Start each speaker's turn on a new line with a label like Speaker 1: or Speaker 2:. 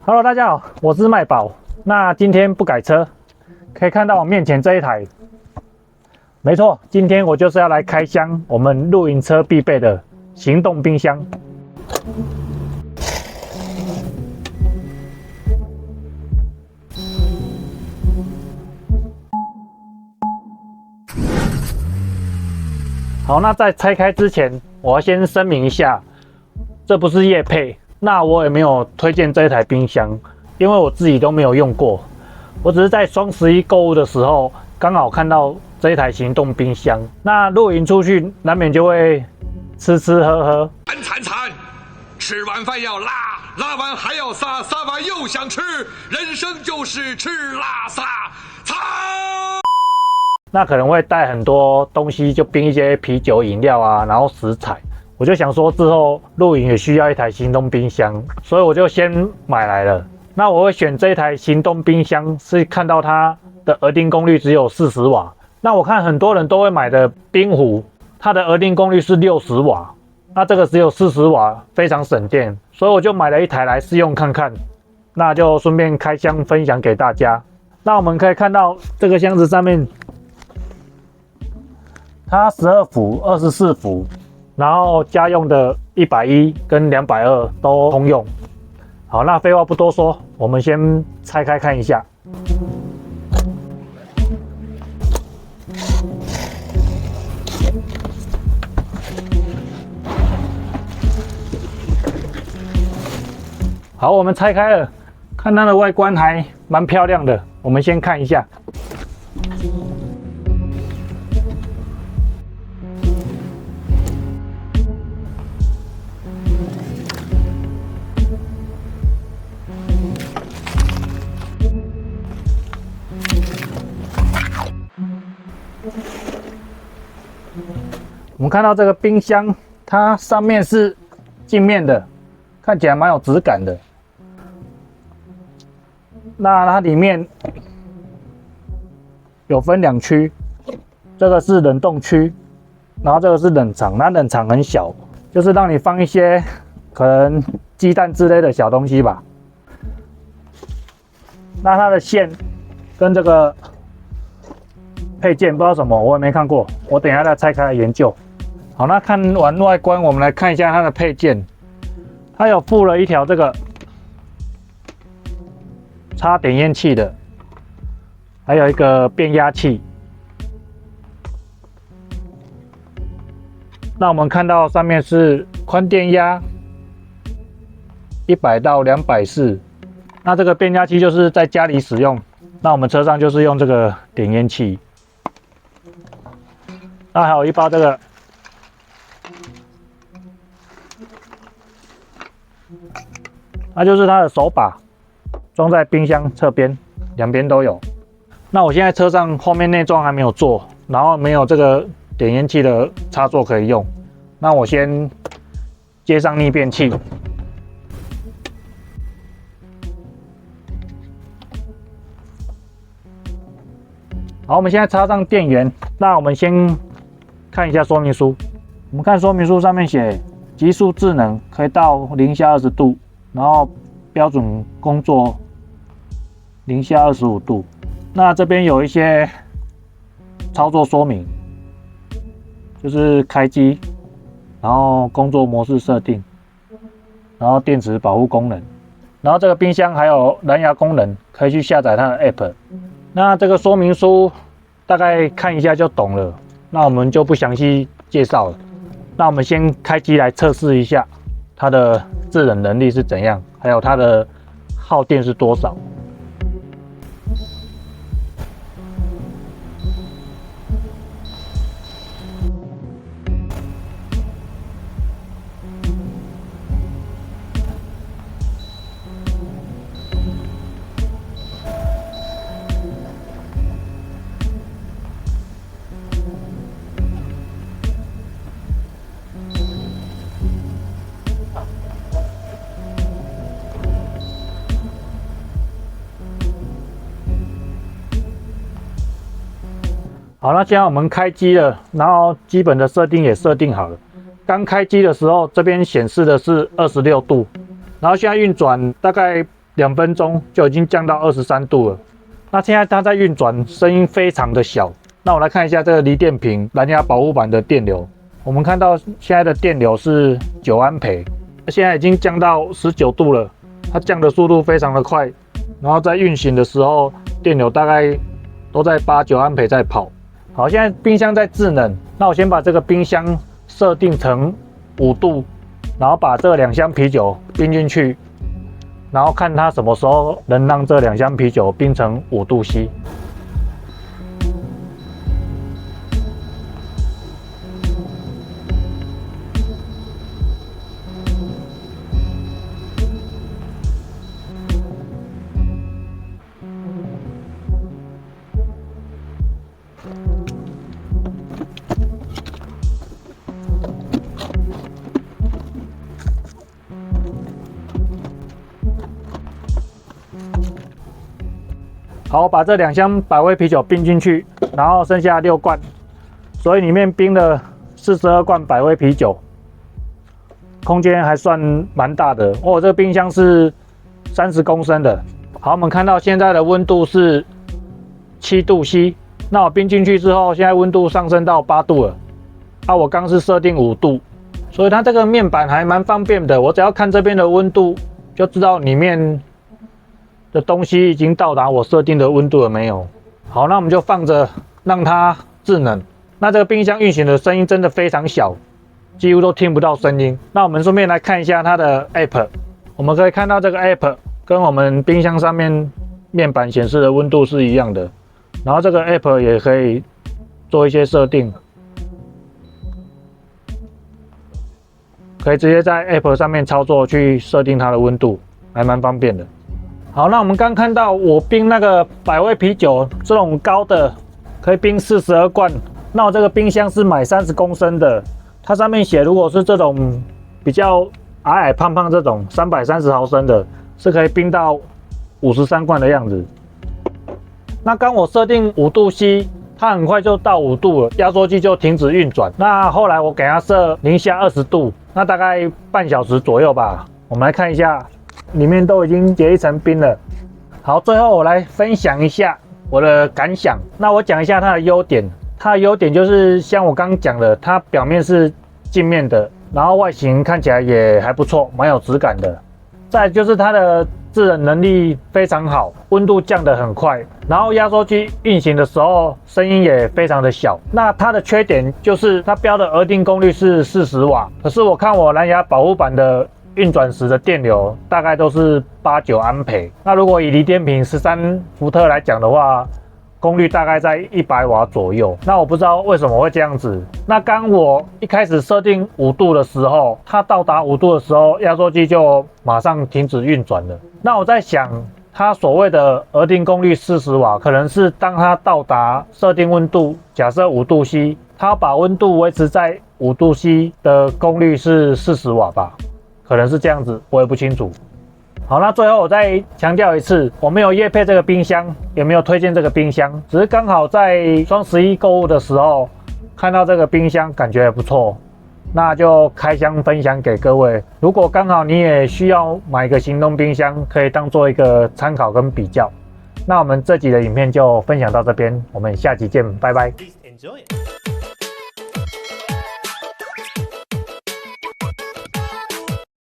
Speaker 1: Hello， 大家好，我是麦宝。那今天不改车，可以看到我面前这一台，没错，今天我就是要来开箱我们露营车必备的行动冰箱。好，那在拆开之前，我要先声明一下，这不是业配，那我也没有推荐这一台冰箱，因为我自己都没有用过。我只是在双11购物的时候，刚好看到这一台行动冰箱。那露营出去，难免就会吃吃喝喝。
Speaker 2: 惨，吃完饭要拉，拉完还要撒，撒完又想吃，人生就是吃拉撒擦。
Speaker 1: 那可能会带很多东西，就冰一些啤酒、饮料啊，然后食材。我就想说之后露营也需要一台行动冰箱，所以我就先买来了。那我会选这一台行动冰箱，是看到它的额定功率只有40瓦。那我看很多人都会买的冰壶，它的额定功率是60瓦，那这个只有40瓦，非常省电，所以我就买了一台来试用看看。那就顺便开箱分享给大家。那我们可以看到这个箱子上面，它12伏、24伏，然后家用的110跟220都通用。好，那废话不多说，我们先拆开看一下。好，我们拆开了，看它的外观还蛮漂亮的。我们先看一下。我们看到这个冰箱，它上面是镜面的，看起来蛮有质感的。那它里面有分2区，这个是冷冻区，然后这个是冷藏。那冷藏很小，就是让你放一些可能鸡蛋之类的小东西吧。那它的线跟这个配件不知道什么，我也没看过，我等一下再拆开来研究。好，那看完外观，我们来看一下它的配件。它有附了一条这个插点烟器的，还有一个变压器。那我们看到上面是宽电压100到240，那这个变压器就是在家里使用，那我们车上就是用这个点烟器。那还有一包这个那就是它的手把，装在冰箱侧边，两边都有。那我现在车上后面内装还没有做，然后没有这个点烟器的插座可以用。那我先接上逆变器。好，我们现在插上电源。那我们先看一下说明书。我们看说明书上面写，极速智能可以到零下20度。然后标准工作零下25度。那这边有一些操作说明，就是开机，然后工作模式设定，然后电池保护功能，然后这个冰箱还有蓝牙功能，可以去下载它的 App。那这个说明书大概看一下就懂了，那我们就不详细介绍了。那我们先开机来测试一下它的制冷能力是怎样，还有它的耗电是多少。好，那现在我们开机了，然后基本的设定也设定好了。刚开机的时候，这边显示的是26度，然后现在运转大概2分钟就已经降到23度了。那现在它在运转，声音非常的小。那我来看一下这个锂电瓶蓝牙保护板的电流，我们看到现在的电流是9安培，现在已经降到19度了，它降的速度非常的快，然后在运行的时候电流大概都在8、9安培在跑。好，现在冰箱在制冷，那我先把这个冰箱设定成5度，然后把这2箱啤酒冰进去，然后看它什么时候能让这2箱啤酒冰成5度C。好，我把这2箱百威啤酒冰进去，然后剩下6罐，所以里面冰了42罐百威啤酒，空间还算蛮大的哦。这个冰箱是30公升的。好，我们看到现在的温度是7度C， 那我冰进去之后，现在温度上升到8度了。啊，我刚是设定5度，所以它这个面板还蛮方便的，我只要看这边的温度，就知道里面的东西已经到达我设定的温度了没有。好，那我们就放着让它制冷。那这个冰箱运行的声音真的非常小，几乎都听不到声音。那我们顺便来看一下它的 App， 我们可以看到这个 App 跟我们冰箱上面面板显示的温度是一样的，然后这个 App 也可以做一些设定，可以直接在 App 上面操作去设定它的温度，还蛮方便的。好，那我们刚看到我冰那个百威啤酒这种高的可以冰42罐，那我这个冰箱是买30公升的，它上面写如果是这种比较矮胖胖这种330毫升的，是可以冰到53罐的样子。那刚我设定5度C， 它很快就到5度了，压缩机就停止运转。那后来我给它设零下20度，那大概半小时左右吧。我们来看一下，里面都已经结一层冰了。好，最后我来分享一下我的感想。那我讲一下它的优点。它的优点就是像我刚刚讲的，它表面是镜面的，然后外形看起来也还不错，蛮有质感的。再来就是它的制冷能力非常好，温度降得很快，然后压缩机运行的时候声音也非常的小。那它的缺点就是它标的额定功率是40瓦，可是我看我蓝牙保护板的运转时的电流大概都是8、9安培。那如果以锂电瓶13伏特来讲的话，功率大概在100瓦左右。那我不知道为什么会这样子。那刚我一开始设定5度的时候，它到达5度的时候，压缩机就马上停止运转了。那我在想，它所谓的额定功率40瓦，可能是当它到达设定温度，假设5度C， 它把温度维持在5度C 的功率是40瓦吧，可能是这样子，我也不清楚。好，那最后我再强调一次，我没有业配这个冰箱，也没有推荐这个冰箱，只是刚好在双11购物的时候看到这个冰箱，感觉还不错，那就开箱分享给各位。如果刚好你也需要买一个行动冰箱，可以当做一个参考跟比较。那我们这集的影片就分享到这边，我们下集见，拜拜。Please enjoy it.